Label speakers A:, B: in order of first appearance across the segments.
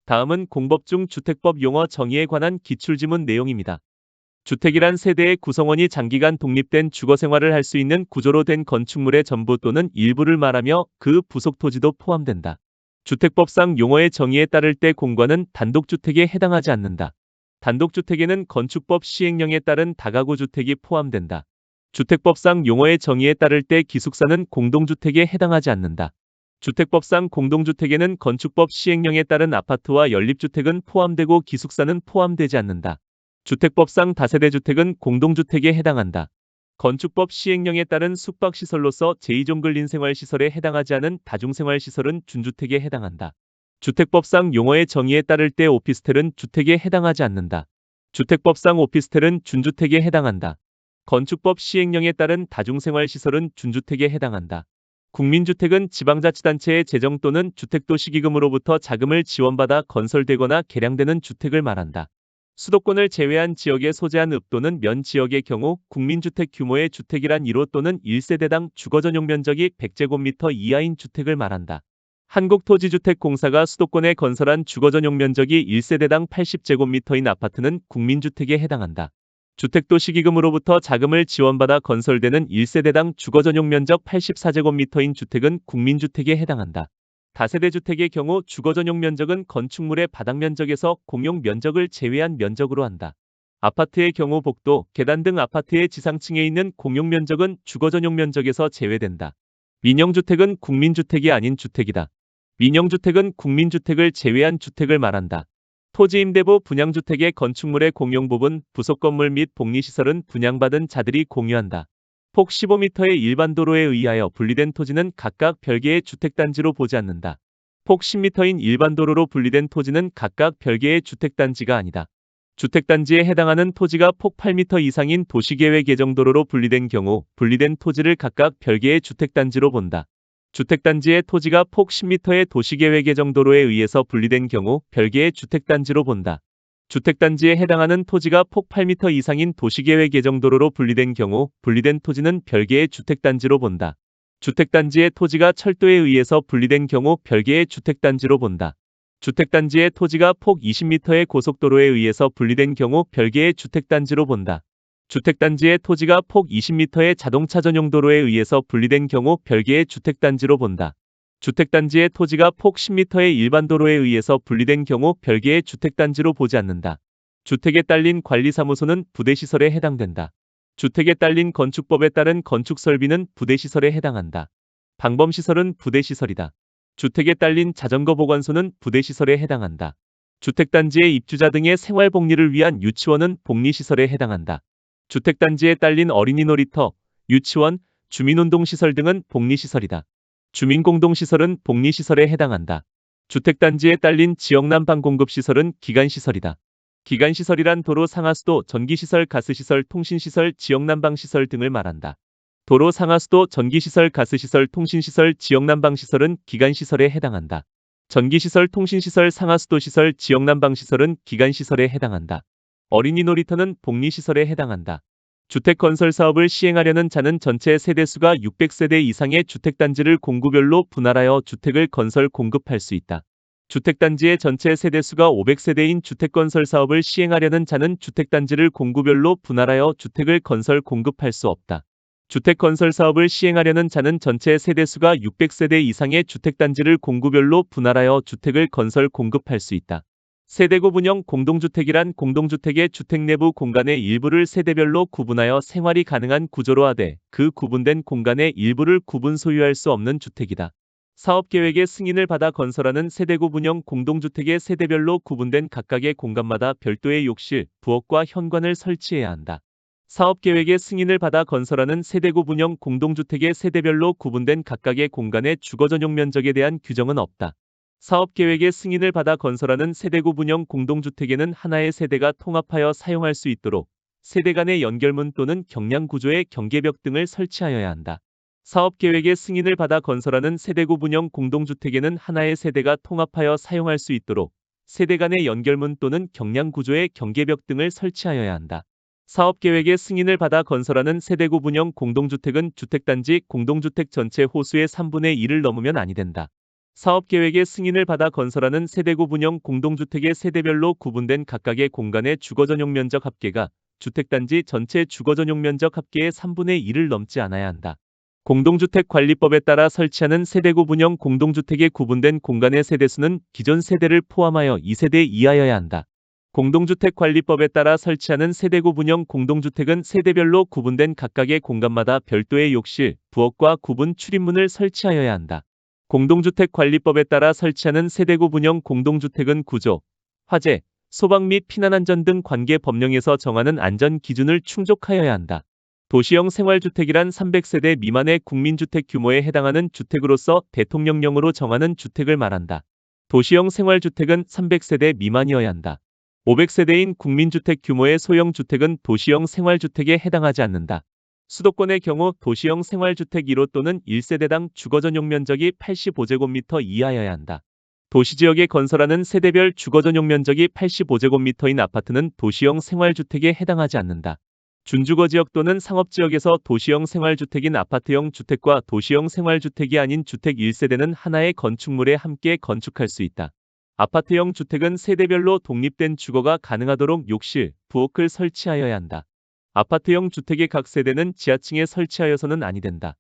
A: 다음은 공법 중 주택법 용어 정의에 관한 기출지문 내용입니다. 주택이란 세대의 구성원이 장기간 독립된 주거 생활을 할 수 있는 구조로 된 건축물의 전부 또는 일부를 말하며 그 부속 토지도 포함된다. 주택법상 용어의 정의에 따를 때 공과는 단독주택에 해당하지 않는다. 단독주택에는 건축법 시행령에 따른 다가구 주택이 포함된다. 주택법상 용어의 정의에 따를 때 기숙사는 공동주택에 해당하지 않는다. 주택법상 공동주택에는 건축법 시행령에 따른 아파트와 연립주택은 포함되고 기숙사는 포함되지 않는다. 주택법상 다세대 주택은 공동주택에 해당한다. 건축법 시행령에 따른 숙박시설로서 제2종근린생활시설에 해당하지 않은 다중생활시설은 준주택에 해당한다. 주택법상 용어의 정의에 따를 때 오피스텔은 주택에 해당하지 않는다. 주택법상 오피스텔은 준주택에 해당한다. 건축법 시행령에 따른 다중생활시설은 준주택에 해당한다. 국민주택은 지방자치단체의 재정 또는 주택도시기금으로부터 자금을 지원받아 건설되거나 개량되는 주택을 말한다. 수도권을 제외한 지역에 소재한 읍 또는 면 지역의 경우 국민주택 규모의 주택이란 1호 또는 1세대당 주거전용 면적이 100제곱미터 이하인 주택을 말한다. 한국토지주택공사가 수도권에 건설한 주거전용 면적이 1세대당 80제곱미터인 아파트는 국민주택에 해당한다. 주택도시기금으로부터 자금을 지원받아 건설되는 1세대당 주거전용 면적 84제곱미터인 주택은 국민주택에 해당한다. 다세대 주택의 경우 주거전용 면적은 건축물의 바닥 면적에서 공용 면적을 제외한 면적으로 한다. 아파트의 경우 복도, 계단 등 아파트의 지상층에 있는 공용 면적은 주거전용 면적에서 제외된다. 민영주택은 국민주택이 아닌 주택이다. 민영주택은 국민주택을 제외한 주택을 말한다. 토지임대부 분양주택의 건축물의 공용 부분, 부속 건물 및 복리시설은 분양받은 자들이 공유한다. 폭 15m의 일반 도로에 의하여 분리된 토지는 각각 별개의 주택단지로 보지 않는다. 폭 10m인 일반 도로로 분리된 토지는 각각 별개의 주택단지가 아니다. 주택단지에 해당하는 토지가 폭 8m 이상인 도시계획 예정도로로 분리된 경우 분리된 토지를 각각 별개의 주택단지로 본다. 주택단지의 토지가 폭 10m의 도시계획 예정도로에 의해서 분리된 경우 별개의 주택단지로 본다. 주택단지에 해당하는 토지가 폭 8m 이상인 도시계획 예정도로로 분리된 경우 분리된 토지는 별개의 주택단지로 본다. 주택단지의 토지가 철도에 의해서 분리된 경우 별개의 주택단지로 본다. 주택단지의 토지가 폭 20m의 고속도로에 의해서 분리된 경우 별개의 주택단지로 본다. 주택단지의 토지가 폭 20m의 자동차 전용 도로에 의해서 분리된 경우 별개의 주택단지로 본다. 주택단지의 토지가 폭 10m의 일반 도로에 의해서 분리된 경우 별개의 주택단지로 보지 않는다. 주택에 딸린 관리사무소는 부대시설에 해당된다. 주택에 딸린 건축법에 따른 건축설비는 부대시설에 해당한다. 방범시설은 부대시설이다. 주택에 딸린 자전거 보관소는 부대시설에 해당한다. 주택단지의 입주자 등의 생활복리를 위한 유치원은 복리시설에 해당한다. 주택단지에 딸린 어린이 놀이터, 유치원, 주민운동시설 등은 복리시설이다. 주민공동시설은 복리시설에 해당한다. 주택단지에 딸린 지역난방공급시설은 기간시설이다. 기간시설이란 도로 상하수도, 전기시설, 가스시설, 통신시설, 지역난방시설 등을 말한다. 도로 상하수도, 전기시설, 가스시설, 통신시설, 지역난방시설은 기간시설에 해당한다. 전기시설, 통신시설, 상하수도시설, 지역난방시설은 기간시설에 해당한다. 어린이 놀이터는 복리시설에 해당한다. 주택 건설 사업을 시행하려는 자는 전체 세대수가 600세대 이상의 주택단지를 공구별로 분할하여 주택을 건설 공급할 수 있다. 주택단지의 전체 세대수가 500세대인 주택건설 사업을 시행하려는 자는 주택단지를 공구별로 분할하여 주택을 건설 공급할 수 없다. 주택건설 사업을 시행하려는 자는 전체 세대수가 600세대 이상의 주택단지를 공구별로 분할하여 주택을 건설 공급할 수 있다. 세대구 분형 공동주택이란 공동주택의 주택 내부 공간의 일부를 세대별로 구분하여 생활이 가능한 구조로 하되 그 구분된 공간의 일부를 구분 소유할 수 없는 주택이다. 사업계획의 승인을 받아 건설하는 세대구 분형 공동주택의 세대별로 구분된 각각의 공간마다 별도의 욕실, 부엌과 현관을 설치해야 한다. 사업계획의 승인을 받아 건설하는 세대구 분형 공동주택의 세대별로 구분된 각각의 공간의 주거전용 면적에 대한 규정은 없다. 사업계획의 승인을 받아 건설하는 세대구 분형 공동주택에는 하나의 세대가 통합하여 사용할 수 있도록 세대 간의 연결문 또는 경량구조의 경계벽 등을 설치하여야 한다. 사업계획의 승인을 받아 건설하는 세대구 분형 공동주택에는 하나의 세대가 통합하여 사용할 수 있도록 세대 간의 연결문 또는 경량구조의 경계벽 등을 설치하여야 한다. 사업계획의 승인을 받아 건설하는 세대구 분형 공동주택은 주택단지 공동주택 전체 호수의 3분의 1을 넘으면 아니 된다. 사업계획의 승인을 받아 건설하는 세대구 분형 공동주택의 세대별로 구분된 각각의 공간의 주거전용 면적 합계가 주택단지 전체 주거전용 면적 합계의 3분의 1을 넘지 않아야 한다. 공동주택관리법에 따라 설치하는 세대구 분형 공동주택의 구분된 공간의 세대수는 기존 세대를 포함하여 2세대 이하여야 한다. 공동주택관리법에 따라 설치하는 세대구 분형 공동주택은 세대별로 구분된 각각의 공간마다 별도의 욕실, 부엌과 구분 출입문을 설치하여야 한다. 공동주택관리법에 따라 설치하는 세대구 분형 공동주택은 구조, 화재, 소방 및 피난안전 등 관계 법령에서 정하는 안전 기준을 충족하여야 한다. 도시형 생활주택이란 300세대 미만의 국민주택 규모에 해당하는 주택으로서 대통령령으로 정하는 주택을 말한다. 도시형 생활주택은 300세대 미만이어야 한다. 500세대인 국민주택 규모의 소형 주택은 도시형 생활주택에 해당하지 않는다. 수도권의 경우 도시형 생활주택 1호 또는 1세대당 주거전용 면적이 85제곱미터 이하여야 한다. 도시지역에 건설하는 세대별 주거전용 면적이 85제곱미터인 아파트는 도시형 생활주택에 해당하지 않는다. 준주거지역 또는 상업지역에서 도시형 생활주택인 아파트형 주택과 도시형 생활주택이 아닌 주택 1세대는 하나의 건축물에 함께 건축할 수 있다. 아파트형 주택은 세대별로 독립된 주거가 가능하도록 욕실, 부엌을 설치하여야 한다. 아파트형 주택의 각 세대는 지하층에 설치하여서는 아니 된다.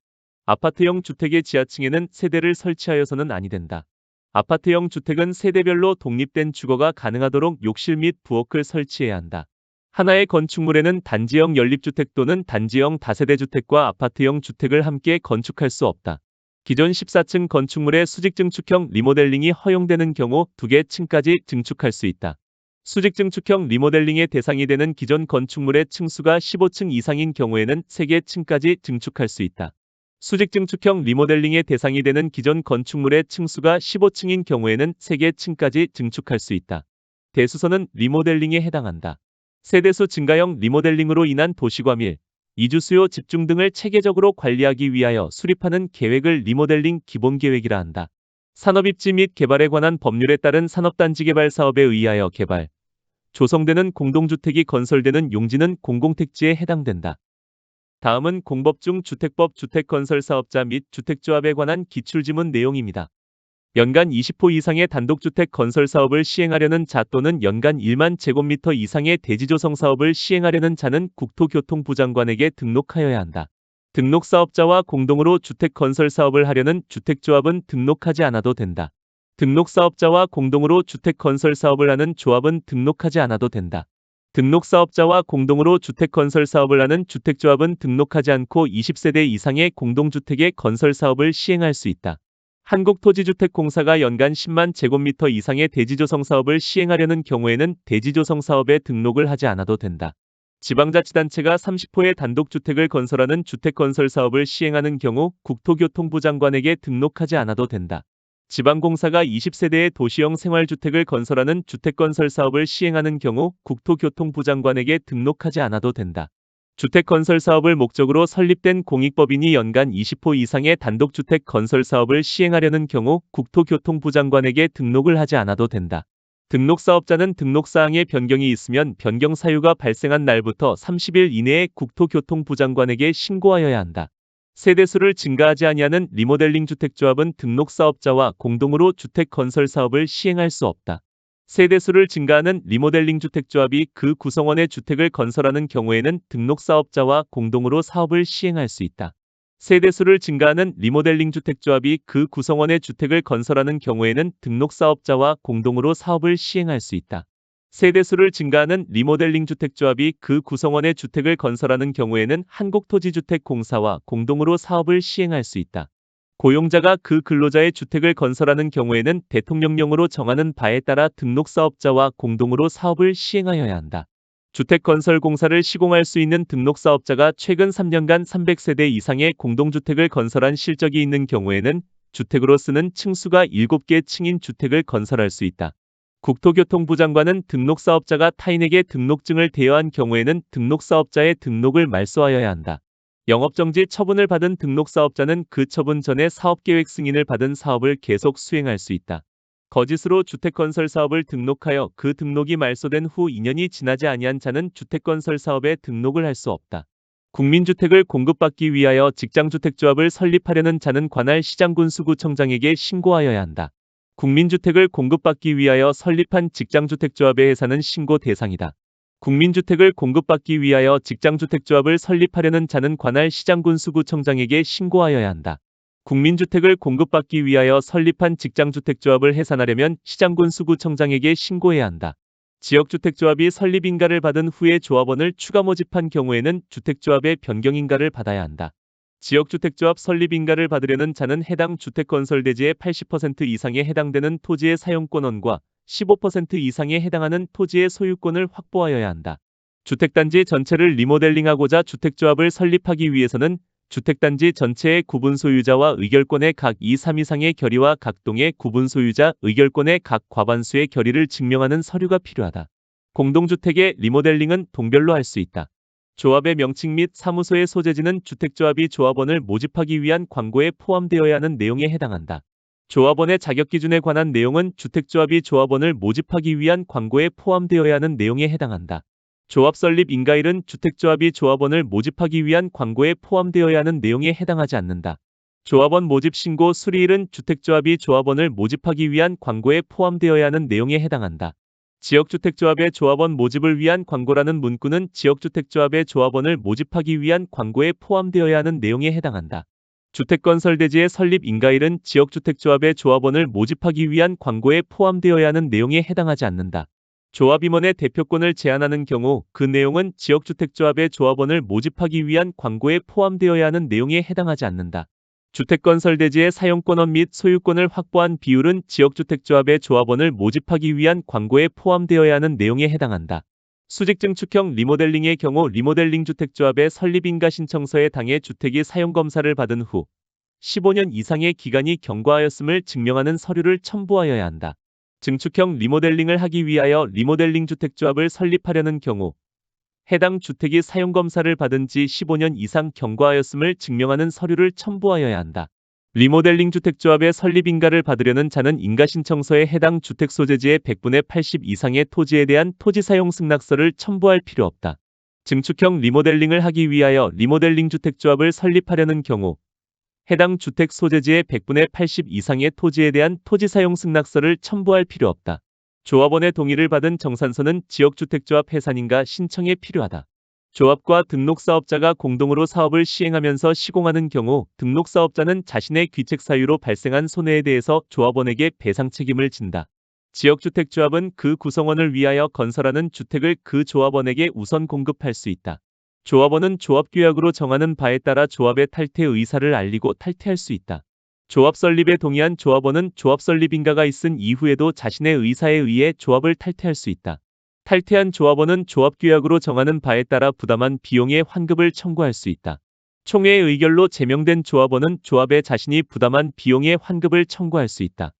A: 아파트형 주택의 지하층에는 세대를 설치하여서는 아니 된다. 아파트형 주택은 세대별로 독립된 주거가 가능하도록 욕실 및 부엌을 설치해야 한다. 하나의 건축물에는 단지형 연립주택 또는 단지형 다세대주택과 아파트형 주택을 함께 건축할 수 없다. 기존 14층 건축물의 수직 증축형 리모델링이 허용되는 경우 2개 층까지 증축할 수 있다. 수직 증축형 리모델링의 대상이 되는 기존 건축물의 층수가 15층 이상인 경우에는 3개 층까지 증축할 수 있다. 수직 증축형 리모델링의 대상이 되는 기존 건축물의 층수가 15층인 경우에는 3개 층까지 증축할 수 있다. 대수선은 리모델링에 해당한다. 세대수 증가형 리모델링으로 인한 도시과밀, 이주 수요 집중 등을 체계적으로 관리하기 위하여 수립하는 계획을 리모델링 기본계획이라 한다. 산업입지 및 개발에 관한 법률에 따른 산업단지 개발 사업에 의하여 개발, 조성되는 공동주택이 건설되는 용지는 공공택지에 해당된다. 다음은 공법 중 주택법 주택건설사업자 및 주택조합에 관한 기출지문 내용입니다. 연간 20호 이상의 단독주택 건설 사업을 시행하려는 자 또는 연간 1만 제곱미터 이상의 대지조성 사업을 시행하려는 자는 국토교통부 장관에게 등록하여야 한다. 등록사업자와 공동으로 주택 건설 사업을 하려는 주택조합은 등록하지 않아도 된다. 등록사업자와 공동으로 주택 건설 사업을 하는 조합은 등록하지 않아도 된다. 등록사업자와 공동으로 주택 건설 사업을 하는 주택조합은 등록하지 않고 20세대 이상의 공동주택의 건설 사업을 시행할 수 있다. 한국토지주택공사가 연간 10만 제곱미터 이상의 대지조성 사업을 시행하려는 경우에는 대지조성 사업에 등록을 하지 않아도 된다. 지방자치단체가 30호의 단독주택을 건설하는 주택건설 사업을 시행하는 경우 국토교통부 장관에게 등록하지 않아도 된다. 지방공사가 20세대의 도시형 생활주택을 건설하는 주택건설 사업을 시행하는 경우 국토교통부 장관에게 등록하지 않아도 된다. 주택건설 사업을 목적으로 설립된 공익법인이 연간 20호 이상의 단독주택 건설 사업을 시행하려는 경우 국토교통부 장관에게 등록을 하지 않아도 된다. 등록사업자는 등록사항에 변경이 있으면 변경 사유가 발생한 날부터 30일 이내에 국토교통부 장관에게 신고하여야 한다. 세대수를 증가하지 아니하는 리모델링 주택조합은 등록사업자와 공동으로 주택 건설 사업을 시행할 수 없다. 세대수를 증가하는 리모델링 주택조합이 그 구성원의 주택을 건설하는 경우에는 등록사업자와 공동으로 사업을 시행할 수 있다. 세대수를 증가하는 리모델링 주택조합이 그 구성원의 주택을 건설하는 경우에는 등록사업자와 공동으로 사업을 시행할 수 있다. 세대수를 증가하는 리모델링 주택조합이 그 구성원의 주택을 건설하는 경우에는 한국토지주택공사와 공동으로 사업을 시행할 수 있다. 고용자가 그 근로자의 주택을 건설하는 경우에는 대통령령으로 정하는 바에 따라 등록사업자와 공동으로 사업을 시행하여야 한다. 주택건설공사를 시공할 수 있는 등록사업자가 최근 3년간 300세대 이상의 공동주택을 건설한 실적이 있는 경우에는 주택으로 쓰는 층수가 7개 층인 주택을 건설할 수 있다. 국토교통부 장관은 등록사업자가 타인에게 등록증을 대여한 경우에는 등록사업자의 등록을 말소하여야 한다. 영업정지 처분을 받은 등록사업자는 그 처분 전에 사업계획 승인을 받은 사업을 계속 수행할 수 있다. 거짓으로 주택건설 사업을 등록하여 그 등록이 말소된 후 2년이 지나지 아니한 자는 주택건설 사업에 등록을 할 수 없다. 국민주택을 공급받기 위하여 직장주택조합을 설립하려는 자는 관할 시장군수구청장에게 신고하여야 한다. 국민주택을 공급받기 위하여 설립한 직장주택조합의 회사는 신고 대상이다. 국민주택을 공급받기 위하여 직장주택조합을 설립하려는 자는 관할 시장군수구청장에게 신고하여야 한다. 국민주택을 공급받기 위하여 설립한 직장주택조합을 해산하려면 시장군수구청장에게 신고해야 한다. 지역주택조합이 설립인가를 받은 후에 조합원을 추가 모집한 경우에는 주택조합의 변경인가를 받아야 한다. 지역주택조합 설립인가를 받으려는 자는 해당 주택건설대지의 80% 이상에 해당되는 토지의 사용권원과 15% 이상에 해당하는 토지의 소유권을 확보하여야 한다. 주택단지 전체를 리모델링하고자 주택조합을 설립하기 위해서는 주택단지 전체의 구분 소유자와 의결권의 각 2, 3 이상의 결의와 각 동의 구분 소유자 의결권의 각 과반수의 결의를 증명하는 서류가 필요하다. 공동주택의 리모델링은 동별로 할 수 있다. 조합의 명칭 및 사무소의 소재지는 주택조합이 조합원을 모집하기 위한 광고에 포함되어야 하는 내용에 해당한다. 조합원의 자격 기준에 관한 내용은 주택조합이 조합원을 모집하기 위한 광고에 포함되어야 하는 내용에 해당한다. 조합 설립 인가일은 주택조합이 조합원을 모집하기 위한 광고에 포함되어야 하는 내용에 해당하지 않는다. 조합원 모집 신고 수리일은 주택조합이 조합원을 모집하기 위한 광고에 포함되어야 하는 내용에 해당한다. 지역주택조합의 조합원 모집을 위한 광고라는 문구는 지역주택조합의 조합원을 모집하기 위한 광고에 포함되어야 하는 내용에 해당한다. 주택건설대지의 설립 인가일은 지역주택조합의 조합원을 모집하기 위한 광고에 포함되어야 하는 내용에 해당하지 않는다. 조합임원의 대표권을 제한하는 경우 그 내용은 지역주택조합의 조합원을 모집하기 위한 광고에 포함되어야 하는 내용에 해당하지 않는다. 주택건설대지의 사용권원 및 소유권을 확보한 비율은 지역주택조합의 조합원을 모집하기 위한 광고에 포함되어야 하는 내용에 해당한다. 수직증축형 리모델링의 경우 리모델링 주택조합의 설립인가 신청서에 당해 주택이 사용검사를 받은 후 15년 이상의 기간이 경과하였음을 증명하는 서류를 첨부하여야 한다. 증축형 리모델링을 하기 위하여 리모델링 주택조합을 설립하려는 경우 해당 주택이 사용검사를 받은 지 15년 이상 경과하였음을 증명하는 서류를 첨부하여야 한다. 리모델링 주택조합의 설립인가를 받으려는 자는 인가신청서에 해당 주택 소재지의 100분의 80 이상의 토지에 대한 토지사용 승낙서를 첨부할 필요 없다. 증축형 리모델링을 하기 위하여 리모델링 주택조합을 설립하려는 경우 해당 주택 소재지의 100분의 80 이상의 토지에 대한 토지사용 승낙서를 첨부할 필요 없다. 조합원의 동의를 받은 정산서는 지역주택조합 해산인가 신청에 필요하다. 조합과 등록사업자가 공동으로 사업을 시행하면서 시공하는 경우 등록사업자는 자신의 귀책 사유로 발생한 손해에 대해서 조합원에게 배상 책임을 진다. 지역주택조합은 그 구성원을 위하여 건설하는 주택을 그 조합원에게 우선 공급할 수 있다. 조합원은 조합규약으로 정하는 바에 따라 조합의 탈퇴 의사를 알리고 탈퇴할 수 있다. 조합 설립에 동의한 조합원은 조합 설립 인가가 있은 이후에도 자신의 의사에 의해 조합을 탈퇴할 수 있다. 탈퇴한 조합원은 조합규약으로 정하는 바에 따라 부담한 비용의 환급을 청구할 수 있다. 총회의 의결로 제명된 조합원은 조합에 자신이 부담한 비용의 환급을 청구할 수 있다.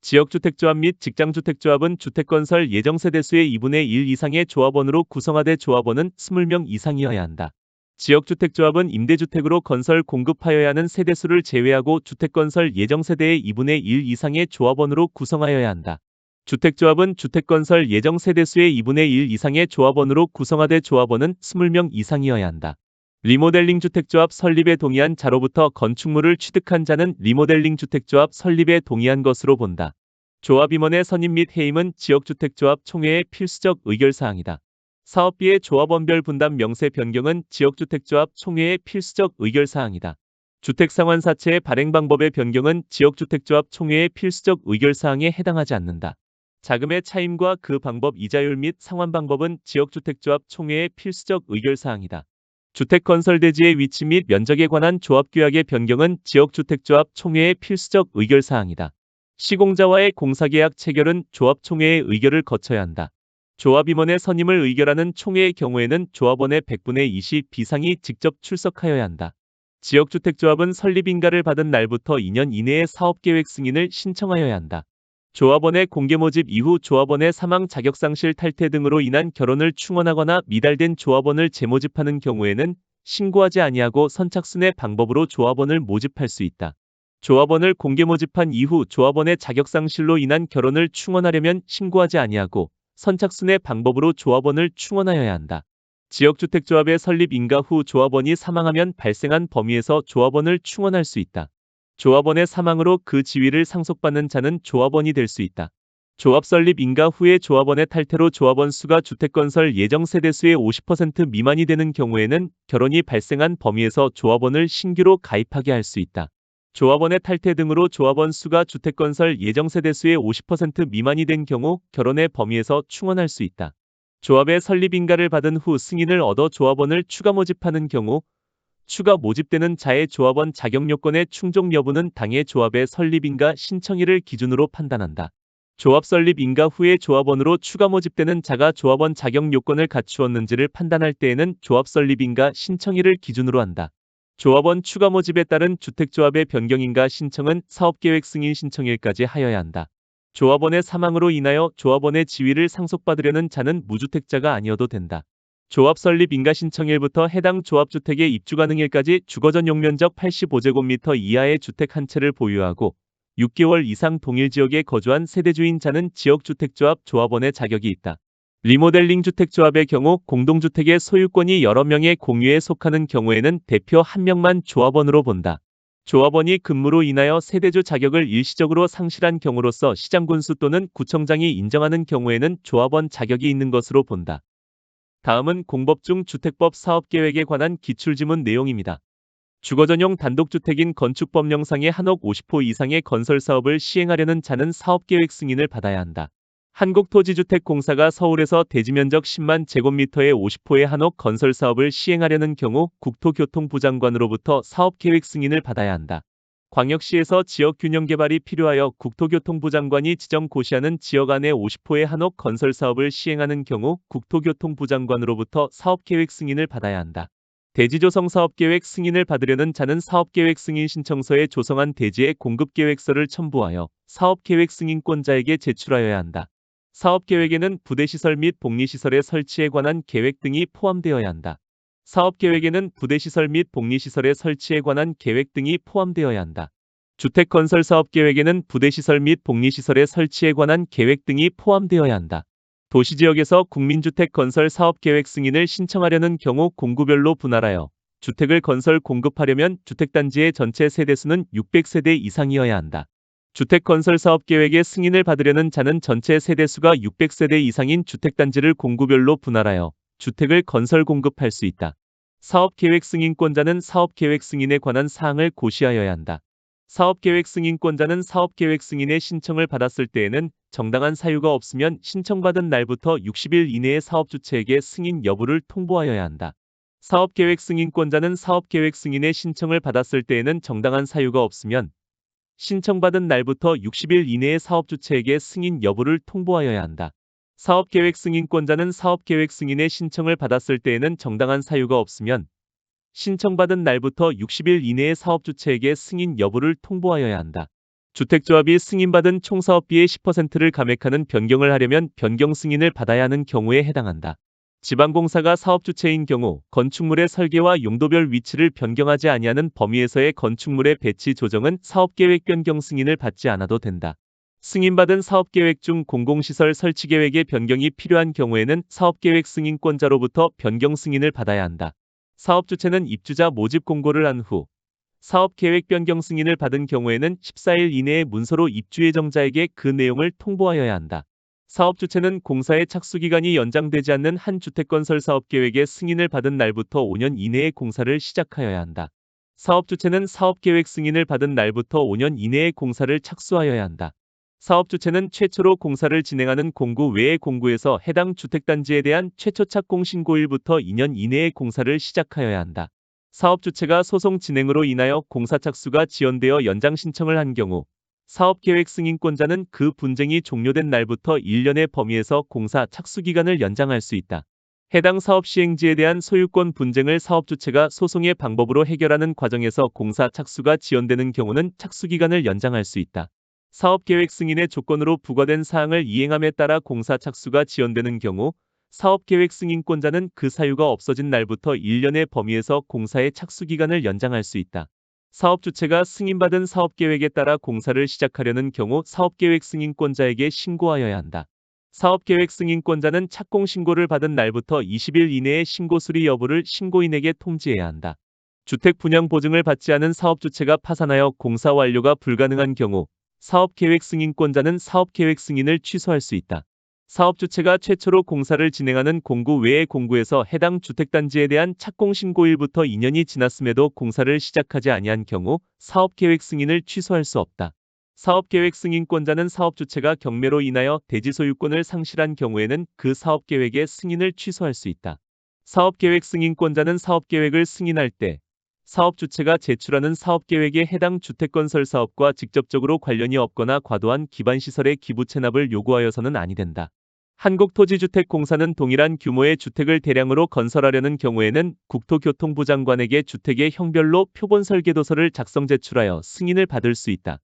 A: 지역주택조합 및 직장주택조합은 주택건설 예정세대수의 2분의 1 이상의 조합원으로 구성하되 조합원은 20명 이상이어야 한다. 지역주택조합은 임대주택으로 건설 공급하여야 하는 세대수를 제외하고 주택건설 예정세대의 2분의 1 이상의 조합원으로 구성하여야 한다. 주택조합은 주택건설 예정세대수의 2분의 1 이상의 조합원으로 구성하되 조합원은 20명 이상이어야 한다. 리모델링 주택조합 설립에 동의한 자로부터 건축물을 취득한 자는 리모델링 주택조합 설립에 동의한 것으로 본다. 조합임원의 선임 및 해임은 지역주택조합 총회의 필수적 의결사항이다. 사업비의 조합원별 분담 명세 변경은 지역주택조합 총회의 필수적 의결사항이다. 주택상환사채의 발행 방법의 변경은 지역주택조합 총회의 필수적 의결사항에 해당하지 않는다. 자금의 차임과 그 방법 이자율 및 상환 방법은 지역주택조합 총회의 필수적 의결사항이다. 주택건설대지의 위치 및 면적에 관한 조합규약의 변경은 지역주택조합 총회의 필수적 의결사항이다. 시공자와의 공사계약 체결은 조합총회의 의결을 거쳐야 한다. 조합임원의 선임을 의결하는 총회의 경우에는 조합원의 100분의 20 비상이 직접 출석하여야 한다. 지역주택조합은 설립인가를 받은 날부터 2년 이내에 사업계획 승인을 신청하여야 한다. 조합원의 공개모집 이후 조합원의 사망, 자격상실, 탈퇴 등으로 인한 결혼을 충원하거나 미달된 조합원을 재모집하는 경우에는 신고하지 아니하고 선착순의 방법으로 조합원을 모집할 수 있다. 조합원을 공개모집한 이후 조합원의 자격상실로 인한 결혼을 충원하려면 신고하지 아니하고 선착순의 방법으로 조합원을 충원하여야 한다. 지역주택조합의 설립 인가 후 조합원이 사망하면 발생한 범위에서 조합원을 충원할 수 있다. 조합원의 사망으로 그 지위를 상속받는 자는 조합원이 될 수 있다. 조합 설립 인가 후에 조합원의 탈퇴로 조합원 수가 주택건설 예정 세대수의 50% 미만이 되는 경우에는 결혼이 발생한 범위에서 조합원을 신규로 가입하게 할 수 있다. 조합원의 탈퇴 등으로 조합원 수가 주택건설 예정 세대수의 50% 미만이 된 경우 결혼의 범위에서 충원할 수 있다. 조합의 설립 인가를 받은 후 승인을 얻어 조합원을 추가 모집하는 경우 추가 모집되는 자의 조합원 자격 요건의 충족 여부는 당해 조합의 설립 인가 신청일을 기준으로 판단한다. 조합 설립 인가 후에 조합원으로 추가 모집되는 자가 조합원 자격 요건을 갖추었는지를 판단할 때에는 조합 설립 인가 신청일을 기준으로 한다. 조합원 추가 모집에 따른 주택조합의 변경 인가 신청은 사업계획 승인 신청일까지 하여야 한다. 조합원의 사망으로 인하여 조합원의 지위를 상속받으려는 자는 무주택자가 아니어도 된다. 조합 설립 인가 신청일부터 해당 조합주택의 입주 가능일까지 주거전용 면적 85제곱미터 이하의 주택 한 채를 보유하고 6개월 이상 동일 지역에 거주한 세대주인 자는 지역주택조합 조합원의 자격이 있다. 리모델링 주택조합의 경우 공동주택의 소유권이 여러 명의 공유에 속하는 경우에는 대표 한 명만 조합원으로 본다. 조합원이 근무로 인하여 세대주 자격을 일시적으로 상실한 경우로서 시장군수 또는 구청장이 인정하는 경우에는 조합원 자격이 있는 것으로 본다. 다음은 공법 중 주택법 사업계획에 관한 기출지문 내용입니다. 주거전용 단독주택인 건축법령상의 한억 50호 이상의 건설사업을 시행하려는 자는 사업계획 승인을 받아야 한다. 한국토지주택공사가 서울에서 대지면적 10만 제곱미터의 50호의 한옥 건설사업을 시행하려는 경우 국토교통부 장관으로부터 사업계획 승인을 받아야 한다. 광역시에서 지역균형개발이 필요하여 국토교통부 장관이 지정 고시하는 지역 안에 50호의 한옥 건설사업을 시행하는 경우 국토교통부 장관으로부터 사업계획 승인을 받아야 한다. 대지조성 사업계획 승인을 받으려는 자는 사업계획 승인 신청서에 조성한 대지의 공급계획서를 첨부하여 사업계획 승인권자에게 제출하여야 한다. 사업계획에는 부대시설 및 복리시설의 설치에 관한 계획 등이 포함되어야 한다. 사업계획에는 부대시설 및 복리시설의 설치에 관한 계획 등이 포함되어야 한다. 주택건설사업계획에는 부대시설 및 복리시설의 설치에 관한 계획 등이 포함되어야 한다. 도시지역에서 국민주택 건설 사업계획 승인을 신청하려는 경우 공구별로 분할하여 주택을 건설 공급하려면 주택단지의 전체 세대수는 600세대 이상이어야 한다. 주택건설사업계획의 승인을 받으려는 자는 전체 세대수가 600세대 이상인 주택단지를 공구별로 분할하여 주택을 건설 공급할 수 있다. 사업계획 승인권자는 사업계획 승인에 관한 사항을 고시하여야 한다. 사업계획 승인권자는 사업계획 승인의 신청을 받았을 때에는 정당한 사유가 없으면 신청받은 날부터 60일 이내에 사업주체에게 승인 여부를 통보하여야 한다. 사업계획 승인권자는 사업계획 승인의 신청을 받았을 때에는 정당한 사유가 없으면 신청받은 날부터 60일 이내에 사업주체에게 승인 여부를 통보하여야 한다. 사업계획 승인권자는 사업계획 승인의 신청을 받았을 때에는 정당한 사유가 없으면 신청받은 날부터 60일 이내에 사업주체에게 승인 여부를 통보하여야 한다. 주택조합이 승인받은 총 사업비의 10%를 감액하는 변경을 하려면 변경 승인을 받아야 하는 경우에 해당한다. 지방공사가 사업주체인 경우 건축물의 설계와 용도별 위치를 변경하지 아니하는 범위에서의 건축물의 배치 조정은 사업계획 변경 승인을 받지 않아도 된다. 승인받은 사업계획 중 공공시설 설치계획의 변경이 필요한 경우에는 사업계획 승인권자로부터 변경 승인을 받아야 한다. 사업주체는 입주자 모집 공고를 한 후 사업계획 변경 승인을 받은 경우에는 14일 이내에 문서로 입주 예정자에게 그 내용을 통보하여야 한다. 사업주체는 공사의 착수기간이 연장되지 않는 한 주택건설 사업계획의 승인을 받은 날부터 5년 이내에 공사를 시작하여야 한다. 사업주체는 사업계획 승인을 받은 날부터 5년 이내에 공사를 착수하여야 한다. 사업주체는 최초로 공사를 진행하는 공구 외의 공구에서 해당 주택단지에 대한 최초 착공 신고일부터 2년 이내에 공사를 시작하여야 한다. 사업주체가 소송 진행으로 인하여 공사 착수가 지연되어 연장 신청을 한 경우 사업계획 승인권자는 그 분쟁이 종료된 날부터 1년의 범위에서 공사 착수기간을 연장할 수 있다. 해당 사업 시행지에 대한 소유권 분쟁을 사업주체가 소송의 방법으로 해결하는 과정에서 공사 착수가 지연되는 경우는 착수기간을 연장할 수 있다. 사업계획 승인의 조건으로 부과된 사항을 이행함에 따라 공사 착수가 지연되는 경우 사업계획 승인권자는 그 사유가 없어진 날부터 1년의 범위에서 공사의 착수기간을 연장할 수 있다. 사업주체가 승인받은 사업계획에 따라 공사를 시작하려는 경우 사업계획 승인권자에게 신고하여야 한다. 사업계획 승인권자는 착공 신고를 받은 날부터 20일 이내에 신고 수리 여부를 신고인에게 통지해야 한다. 주택 분양 보증을 받지 않은 사업 주체가 파산하여 공사 완료가 불가능한 경우 사업계획 승인권자는 사업계획 승인을 취소할 수 있다. 사업 주체가 최초로 공사를 진행하는 공구 외의 공구에서 해당 주택단지에 대한 착공 신고일부터 2년이 지났음에도 공사를 시작하지 아니한 경우 사업계획 승인을 취소할 수 없다. 사업계획 승인권자는 사업 주체가 경매로 인하여 대지 소유권을 상실한 경우에는 그 사업계획의 승인을 취소할 수 있다. 사업계획 승인권자는 사업계획을 승인할 때 사업 주체가 제출하는 사업계획에 해당 주택건설 사업과 직접적으로 관련이 없거나 과도한 기반시설의 기부 체납을 요구하여서는 아니 된다. 한국토지주택공사는 동일한 규모의 주택을 대량으로 건설하려는 경우에는 국토교통부 장관에게 주택의 형별로 표본 설계도서를 작성 제출하여 승인을 받을 수 있다.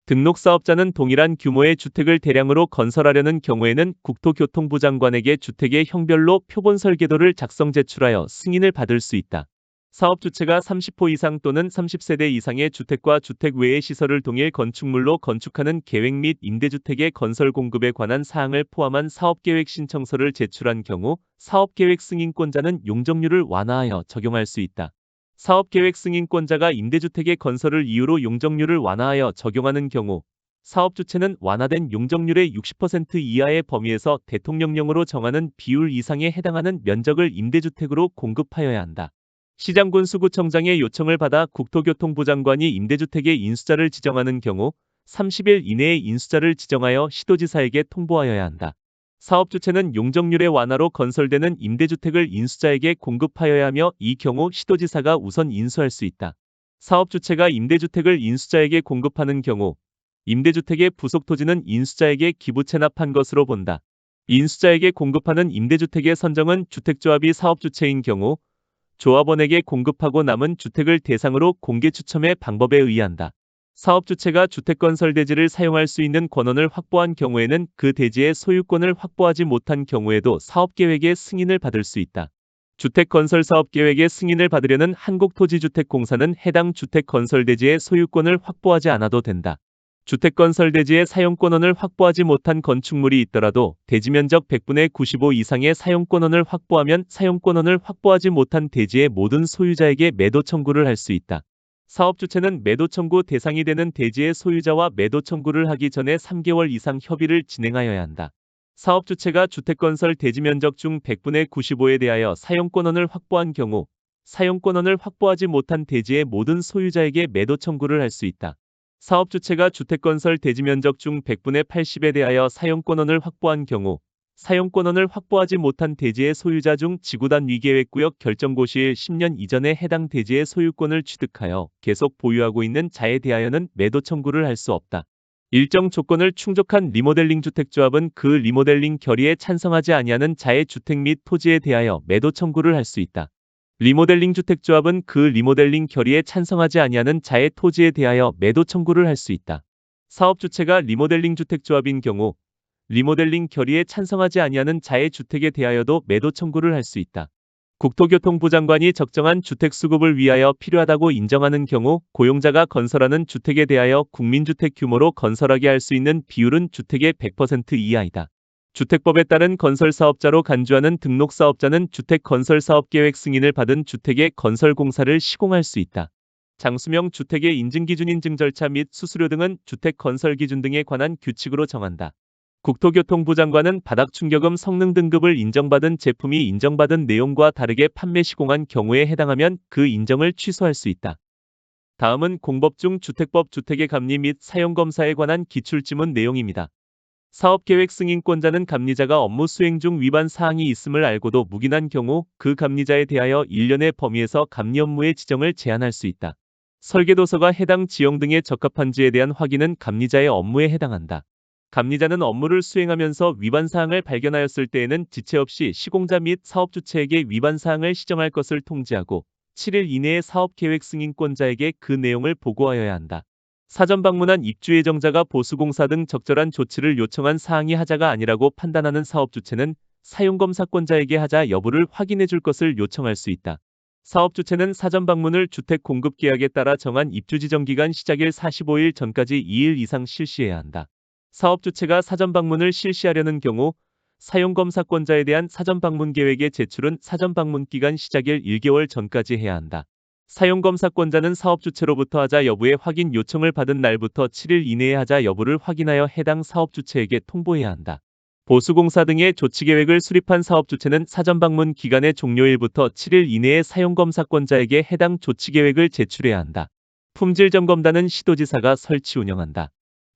A: 등록사업자는 동일한 규모의 주택을 대량으로 건설하려는 경우에는 국토교통부 장관에게 주택의 형별로 표본 설계도를 작성 제출하여 승인을 받을 수 있다. 사업 주체가 30호 이상 또는 30세대 이상의 주택과 주택 외의 시설을 동일 건축물로 건축하는 계획 및 임대주택의 건설 공급에 관한 사항을 포함한 사업계획 신청서를 제출한 경우 사업계획 승인권자는 용적률을 완화하여 적용할 수 있다. 사업계획 승인권자가 임대주택의 건설을 이유로 용적률을 완화하여 적용하는 경우 사업 주체는 완화된 용적률의 60% 이하의 범위에서 대통령령으로 정하는 비율 이상에 해당하는 면적을 임대주택으로 공급하여야 한다. 시장군수구청장의 요청을 받아 국토교통부 장관이 임대주택의 인수자를 지정하는 경우 30일 이내에 인수자를 지정하여 시도지사에게 통보하여야 한다. 사업 주체는 용적률의 완화로 건설되는 임대주택을 인수자에게 공급하여야 하며 이 경우 시도지사가 우선 인수할 수 있다. 사업 주체가 임대주택을 인수자에게 공급하는 경우 임대주택의 부속 토지는 인수자에게 기부 체납한 것으로 본다. 인수자에게 공급하는 임대주택의 선정은 주택조합이 사업 주체인 경우 조합원에게 공급하고 남은 주택을 대상으로 공개 추첨의 방법에 의한다. 사업 주체가 주택건설 대지를 사용할 수 있는 권한을 확보한 경우에는 그 대지의 소유권을 확보하지 못한 경우에도 사업계획의 승인을 받을 수 있다. 주택건설 사업계획의 승인을 받으려는 한국토지주택공사는 해당 주택건설 대지의 소유권을 확보하지 않아도 된다. 주택건설 대지의 사용권원을 확보하지 못한 건축물이 있더라도 대지면적 100분의 95 이상의 사용권원을 확보하면 사용권원을 확보하지 못한 대지의 모든 소유자에게 매도 청구를 할 수 있다. 사업 주체는 매도 청구 대상이 되는 대지의 소유자와 매도 청구를 하기 전에 3개월 이상 협의를 진행하여야 한다. 사업 주체가 주택건설 대지면적 중 100분의 95에 대하여 사용권원을 확보한 경우 사용권원을 확보하지 못한 대지의 모든 소유자에게 매도 청구를 할 수 있다. 사업 주체가 주택건설 대지면적 중 100분의 80에 대하여 사용권원을 확보한 경우 사용권원을 확보하지 못한 대지의 소유자 중 지구단 위계획구역 결정고 시일 10년 이전에 해당 대지의 소유권을 취득하여 계속 보유하고 있는 자에 대하여는 매도 청구를 할 수 없다. 일정 조건을 충족한 리모델링 주택조합은 그 리모델링 결의에 찬성하지 아니하는 자의 주택 및 토지에 대하여 매도 청구를 할 수 있다. 리모델링 주택조합은 그 리모델링 결의에 찬성하지 아니하는 자의 토지에 대하여 매도 청구를 할 수 있다. 사업 주체가 리모델링 주택조합인 경우 리모델링 결의에 찬성하지 아니하는 자의 주택에 대하여도 매도 청구를 할 수 있다. 국토교통부 장관이 적정한 주택 수급을 위하여 필요하다고 인정하는 경우 고용자가 건설하는 주택에 대하여 국민주택 규모로 건설하게 할 수 있는 비율은 주택의 100% 이하이다. 주택법에 따른 건설사업자로 간주하는 등록사업자는 주택건설사업계획 승인을 받은 주택의 건설공사를 시공할 수 있다. 장수명 주택의 인증기준 인증 절차 및 수수료 등은 주택건설기준 등에 관한 규칙으로 정한다. 국토교통부 장관은 바닥충격음 성능 등급을 인정받은 제품이 인정받은 내용과 다르게 판매 시공한 경우에 해당하면 그 인정을 취소할 수 있다. 다음은 공법 중 주택법 주택의 감리 및 사용검사에 관한 기출지문 내용입니다. 사업계획 승인권자는 감리자가 업무 수행 중 위반 사항이 있음을 알고도 묵인한 경우 그 감리자에 대하여 1년의 범위에서 감리 업무의 지정을 제한할 수 있다. 설계도서가 해당 지형 등에 적합한지에 대한 확인은 감리자의 업무에 해당한다. 감리자는 업무를 수행하면서 위반 사항을 발견하였을 때에는 지체 없이 시공자 및 사업 주체에게 위반 사항을 시정할 것을 통지하고 7일 이내에 사업계획 승인권자에게 그 내용을 보고하여야 한다. 사전 방문한 입주 예정자가 보수공사 등 적절한 조치를 요청한 사항이 하자가 아니라고 판단하는 사업 주체는 사용검사권자에게 하자 여부를 확인해 줄 것을 요청할 수 있다. 사업 주체는 사전 방문을 주택 공급 계약에 따라 정한 입주 지정 기간 시작일 45일 전까지 2일 이상 실시해야 한다. 사업 주체가 사전 방문을 실시하려는 경우 사용검사권자에 대한 사전방문 계획의 제출은 사전방문 기간 시작일 1개월 전까지 해야 한다. 사용검사권자는 사업주체로부터 하자 여부의 확인 요청을 받은 날부터 7일 이내에 하자 여부를 확인하여 해당 사업주체에게 통보해야 한다. 보수공사 등의 조치계획을 수립한 사업주체는 사전방문 기간의 종료일부터 7일 이내에 사용검사권자에게 해당 조치계획을 제출해야 한다. 품질점검단은 시도지사가 설치 운영한다.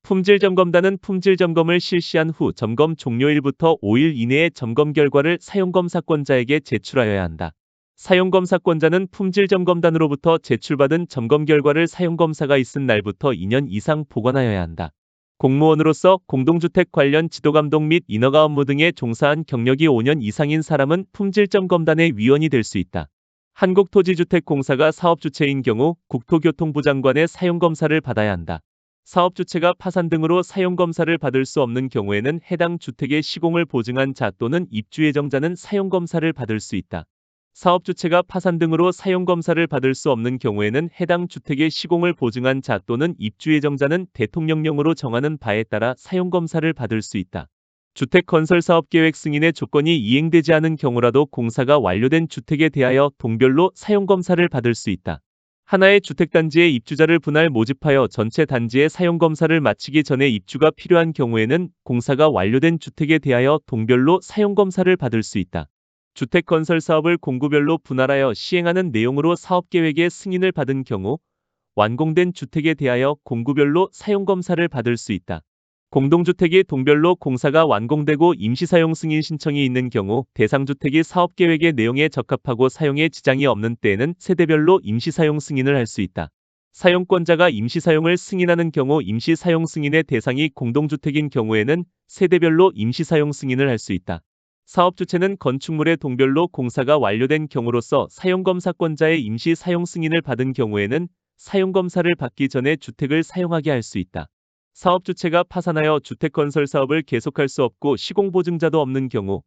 A: 품질점검단은 품질점검을 실시한 후 점검 종료일부터 5일 이내에 점검 결과를 사용검사권자에게 제출하여야 한다. 사용검사권자는 품질점검단으로부터 제출받은 점검 결과를 사용검사가 있은 날부터 2년 이상 보관하여야 한다. 공무원으로서 공동주택 관련 지도감독 및 인허가 업무 등에 종사한 경력이 5년 이상인 사람은 품질점검단의 위원이 될 수 있다. 한국토지주택공사가 사업주체인 경우 국토교통부 장관의 사용검사를 받아야 한다. 사업주체가 파산 등으로 사용검사를 받을 수 없는 경우에는 해당 주택의 시공을 보증한 자 또는 입주예정자는 사용검사를 받을 수 있다. 사업주체가 파산 등으로 사용검사를 받을 수 없는 경우에는 해당 주택의 시공을 보증한 자 또는 입주예정자는 대통령령으로 정하는 바에 따라 사용검사를 받을 수 있다. 주택건설사업계획 승인의 조건이 이행되지 않은 경우라도 공사가 완료된 주택에 대하여 동별로 사용검사를 받을 수 있다. 하나의 주택단지의 입주자를 분할 모집하여 전체 단지의 사용검사를 마치기 전에 입주가 필요한 경우에는 공사가 완료된 주택에 대하여 동별로 사용검사를 받을 수 있다. 주택건설사업을 공구별로 분할하여 시행하는 내용으로 사업계획의 승인을 받은 경우 완공된 주택에 대하여 공구별로 사용검사를 받을 수 있다. 공동주택이 동별로 공사가 완공되고 임시사용 승인 신청이 있는 경우 대상주택이 사업계획의 내용에 적합하고 사용에 지장이 없는 때에는 세대별로 임시사용 승인을 할 수 있다. 사용권자가 임시사용을 승인하는 경우 임시사용 승인의 대상이 공동주택인 경우에는 세대별로 임시사용 승인을 할 수 있다. 사업주체는 건축물의 동별로 공사가 완료된 경우로서 사용검사권자의 임시사용 승인을 받은 경우에는 사용검사를 받기 전에 주택을 사용하게 할 수 있다. 사업주체가 파산하여 주택건설사업을 계속할 수 없고 시공보증자도 없는 경우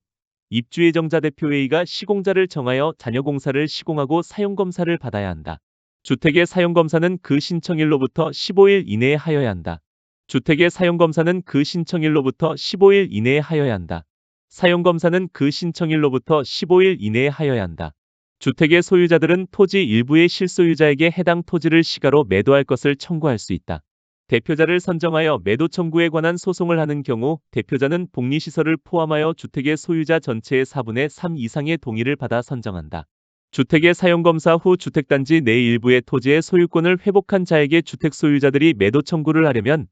A: 입주예정자 대표회의가 시공자를 정하여 잔여공사를 시공하고 사용검사를 받아야 한다. 주택의 사용검사는 그 신청일로부터 15일 이내에 하여야 한다. 주택의 사용검사는 그 신청일로부터 15일 이내에 하여야 한다. 사용검사는 그 신청일로부터 15일 이내에 하여야 한다. 주택의 소유자들은 토지 일부의 실소유자에게 해당 토지를 시가로 매도할 것을 청구할 수 있다. 대표자를 선정하여 매도 청구에 관한 소송을 하는 경우 대표자는 복리시설을 포함하여 주택의 소유자 전체의 4분의 3 이상의 동의를 받아 선정한다. 주택의 사용검사 후 주택단지 내 일부의 토지의 소유권을 회복한 자에게 주택 소유자들이 매도 청구를 하려면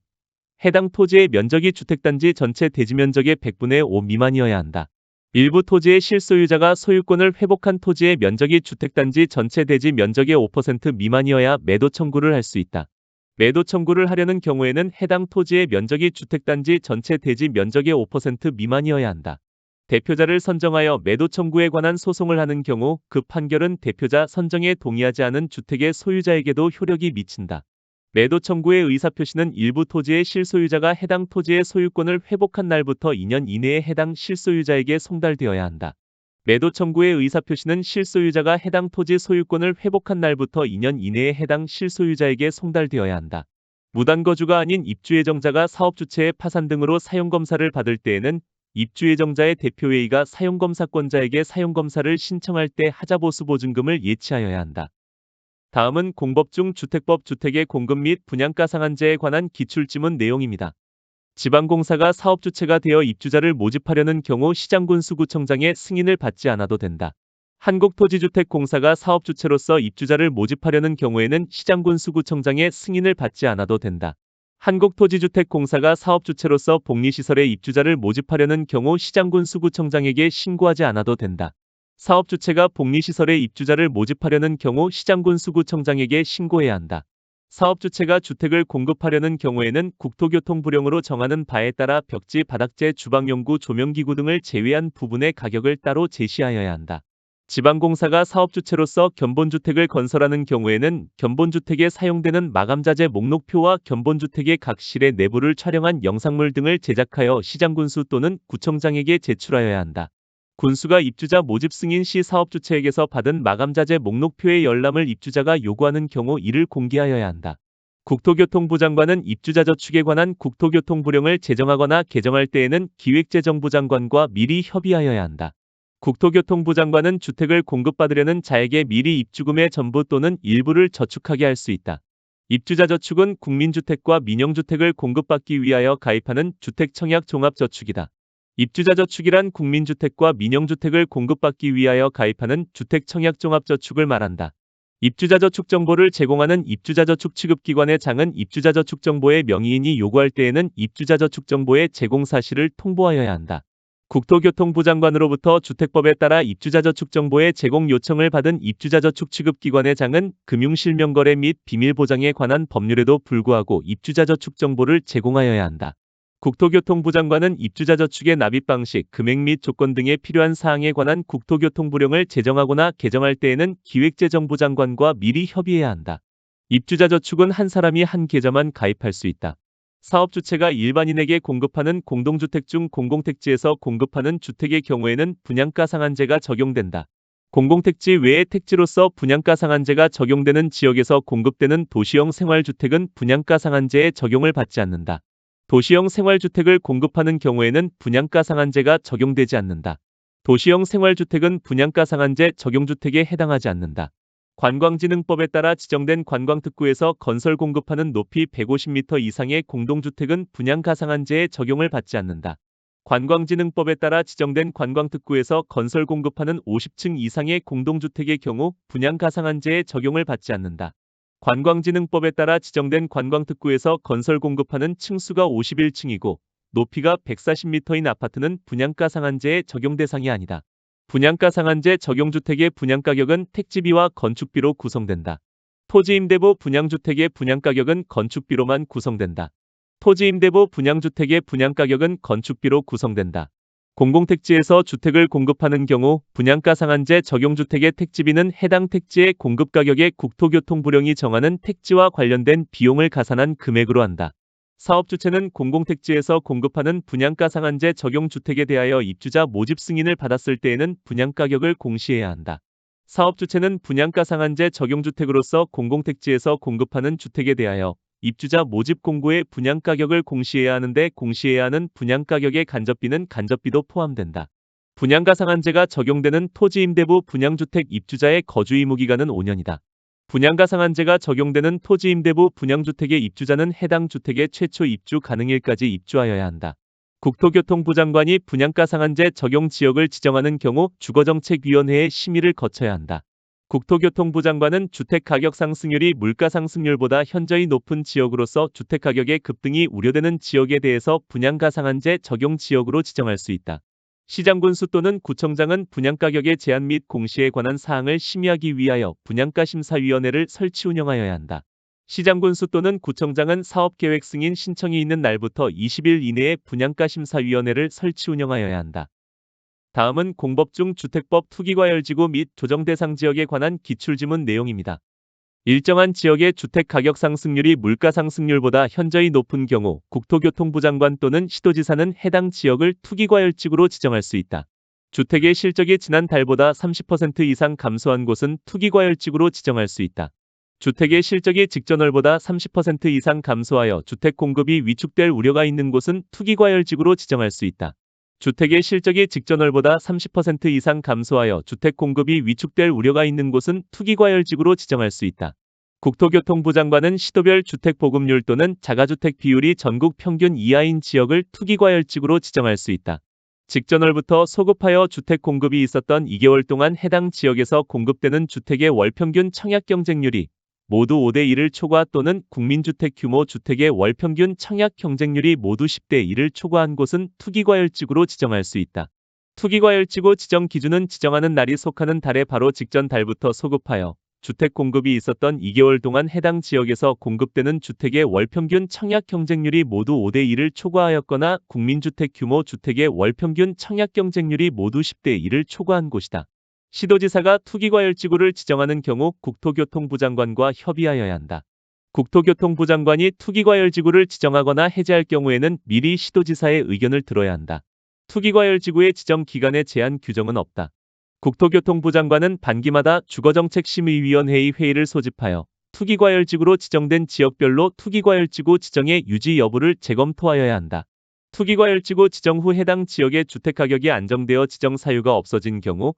A: 해당 토지의 면적이 주택단지 전체 대지면적의 100분의 5 미만이어야 한다. 일부 토지의 실소유자가 소유권을 회복한 토지의 면적이 주택단지 전체 대지 면적의 5% 미만이어야 매도 청구를 할 수 있다. 매도 청구를 하려는 경우에는 해당 토지의 면적이 주택단지 전체 대지 면적의 5% 미만이어야 한다. 대표자를 선정하여 매도 청구에 관한 소송을 하는 경우 그 판결은 대표자 선정에 동의하지 않은 주택의 소유자에게도 효력이 미친다. 매도 청구의 의사표시는 일부 토지의 실소유자가 해당 토지의 소유권을 회복한 날부터 2년 이내에 해당 실소유자에게 송달되어야 한다. 매도 청구의 의사표시는 실소유자가 해당 토지 소유권을 회복한 날부터 2년 이내에 해당 실소유자에게 송달되어야 한다. 무단거주가 아닌 입주예정자가 사업주체의 파산 등으로 사용검사를 받을 때에는 입주예정자의 대표회의가 사용검사권자에게 사용검사를 신청할 때 하자보수보증금을 예치하여야 한다. 다음은 공법 중 주택법 주택의 공급 및 분양가 상한제에 관한 기출지문 내용입니다. 지방공사가 사업주체가 되어 입주자를 모집하려는 경우 시장군수구청장의 승인을 받지 않아도 된다. 한국토지주택공사가 사업주체로서 입주자를 모집하려는 경우에는 시장군수구청장의 승인을 받지 않아도 된다. 한국토지주택공사가 사업주체로서 복리시설에 입주자를 모집하려는 경우 시장군수구청장에게 신고하지 않아도 된다. 사업주체가 복리시설에 입주자를 모집하려는 경우 시장군수구청장에게 신고해야 한다. 사업주체가 주택을 공급하려는 경우에는 국토교통부령으로 정하는 바에 따라 벽지, 바닥재, 주방용구, 조명기구 등을 제외한 부분의 가격을 따로 제시하여야 한다. 지방공사가 사업주체로서 견본주택을 건설하는 경우에는 견본주택에 사용되는 마감자재 목록표와 견본주택의 각 실의 내부를 촬영한 영상물 등을 제작하여 시장군수 또는 구청장에게 제출하여야 한다. 군수가 입주자 모집 승인 시 사업주체에게서 받은 마감자재 목록표의 열람을 입주자가 요구하는 경우 이를 공개하여야 한다. 국토교통부 장관은 입주자 저축에 관한 국토교통부령을 제정하거나 개정할 때에는 기획재정부 장관과 미리 협의하여야 한다. 국토교통부 장관은 주택을 공급받으려는 자에게 미리 입주금의 전부 또는 일부를 저축하게 할 수 있다. 입주자 저축은 국민주택과 민영주택을 공급받기 위하여 가입하는 주택청약 종합저축이다. 입주자 저축이란 국민주택과 민영주택을 공급받기 위하여 가입하는 주택청약 종합저축을 말한다. 입주자 저축 정보를 제공하는 입주자 저축 취급기관의 장은 입주자 저축 정보의 명의인이 요구할 때에는 입주자 저축 정보의 제공 사실을 통보하여야 한다. 국토교통부 장관으로부터 주택법에 따라 입주자 저축 정보의 제공 요청을 받은 입주자 저축 취급기관의 장은 금융실명거래 및 비밀보장에 관한 법률에도 불구하고 입주자 저축 정보를 제공하여야 한다. 국토교통부 장관은 입주자 저축의 납입 방식, 금액 및 조건 등에 필요한 사항에 관한 국토교통부령을 제정하거나 개정할 때에는 기획재정부 장관과 미리 협의해야 한다. 입주자 저축은 한 사람이 한 계좌만 가입할 수 있다. 사업주체가 일반인에게 공급하는 공동주택 중 공공택지에서 공급하는 주택의 경우에는 분양가 상한제가 적용된다. 공공택지 외의 택지로서 분양가 상한제가 적용되는 지역에서 공급되는 도시형 생활주택은 분양가 상한제에 적용을 받지 않는다. 도시형 생활주택을 공급하는 경우에는 분양가 상한제가 적용되지 않는다. 도시형 생활주택은 분양가 상한제 적용주택에 해당하지 않는다. 관광진흥법에 따라 지정된 관광특구에서 건설 공급하는 높이 150m 이상의 공동주택은 분양가 상한제에 적용을 받지 않는다. 관광진흥법에 따라 지정된 관광특구에서 건설 공급하는 50층 이상의 공동주택의 경우 분양가 상한제에 적용을 받지 않는다. 관광진흥법에 따라 지정된 관광특구에서 건설 공급하는 층수가 51층이고 높이가 140m인 아파트는 분양가 상한제의 적용 대상이 아니다. 분양가 상한제 적용주택의 분양가격은 택지비와 건축비로 구성된다. 토지임대부 분양주택의 분양가격은 건축비로만 구성된다. 토지임대부 분양주택의 분양가격은 건축비로 구성된다. 공공택지에서 주택을 공급하는 경우 분양가 상한제 적용주택의 택지비는 해당 택지의 공급가격에 국토교통부령이 정하는 택지와 관련된 비용을 가산한 금액으로 한다. 사업주체는 공공택지에서 공급하는 분양가 상한제 적용주택에 대하여 입주자 모집 승인을 받았을 때에는 분양가격을 공시해야 한다. 사업주체는 분양가 상한제 적용주택으로서 공공택지에서 공급하는 주택에 대하여 입주자 모집 공고에 분양가격을 공시해야 하는데 공시해야 하는 분양가격의 간접비는 간접비도 포함된다. 분양가 상한제가 적용되는 토지임대부 분양주택 입주자의 거주 의무기간은 5년이다. 분양가 상한제가 적용되는 토지임대부 분양주택의 입주자는 해당 주택의 최초 입주 가능일까지 입주하여야 한다. 국토교통부 장관이 분양가 상한제 적용 지역을 지정하는 경우 주거정책위원회의 심의를 거쳐야 한다. 국토교통부 장관은 주택가격 상승률이 물가 상승률보다 현저히 높은 지역으로서 주택가격의 급등이 우려되는 지역에 대해서 분양가 상한제 적용 지역으로 지정할 수 있다. 시장군수 또는 구청장은 분양가격의 제한 및 공시에 관한 사항을 심의하기 위하여 분양가심사위원회를 설치 운영하여야 한다. 시장군수 또는 구청장은 사업계획 승인 신청이 있는 날부터 20일 이내에 분양가심사위원회를 설치 운영하여야 한다. 다음은 공법 중 주택법 투기과열지구 및 조정대상 지역에 관한 기출지문 내용입니다. 일정한 지역의 주택가격 상승률이 물가 상승률보다 현저히 높은 경우 국토교통부 장관 또는 시도지사는 해당 지역을 투기과열지구로 지정할 수 있다. 주택의 실적이 지난달보다 30% 이상 감소한 곳은 투기과열지구로 지정할 수 있다. 주택의 실적이 직전월보다 30% 이상 감소하여 주택 공급이 위축될 우려가 있는 곳은 투기과열지구로 지정할 수 있다. 주택의 실적이 직전월보다 30% 이상 감소하여 주택 공급이 위축될 우려가 있는 곳은 투기과열지구로 지정할 수 있다. 국토교통부 장관은 시도별 주택 보급률 또는 자가주택 비율이 전국 평균 이하인 지역을 투기과열지구로 지정할 수 있다. 직전월부터 소급하여 주택 공급이 있었던 2개월 동안 해당 지역에서 공급되는 주택의 월평균 청약 경쟁률이 모두 5대1을 초과 또는 국민주택 규모 주택의 월평균 청약 경쟁률이 모두 10대1을 초과한 곳은 투기과열지구로 지정할 수 있다. 투기과열지구 지정 기준은 지정하는 날이 속하는 달의 바로 직전 달부터 소급하여 주택 공급이 있었던 2개월 동안 해당 지역에서 공급되는 주택의 월평균 청약 경쟁률이 모두 5대1을 초과하였거나 국민주택 규모 주택의 월평균 청약 경쟁률이 모두 10대1을 초과한 곳이다. 시도지사가 투기과열지구를 지정하는 경우 국토교통부 장관과 협의하여야 한다. 국토교통부 장관이 투기과열지구를 지정하거나 해제할 경우에는 미리 시도지사의 의견을 들어야 한다. 투기과열지구의 지정 기간에 제한 규정은 없다. 국토교통부 장관은 반기마다 주거정책심의위원회의 회의를 소집하여 투기과열지구로 지정된 지역별로 투기과열지구 지정의 유지 여부를 재검토하여야 한다. 투기과열지구 지정 후 해당 지역의 주택가격이 안정되어 지정 사유가 없어진 경우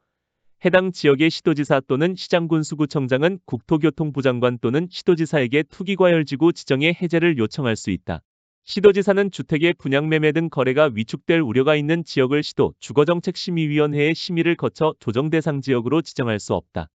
A: 해당 지역의 시도지사 또는 시장군수구청장은 국토교통부 장관 또는 시도지사에게 투기과열지구 지정의 해제를 요청할 수 있다. 시도지사는 주택의 분양매매 등 거래가 위축될 우려가 있는 지역을 시도 주거정책심의위원회의 심의를 거쳐 조정대상 지역으로 지정할 수 없다.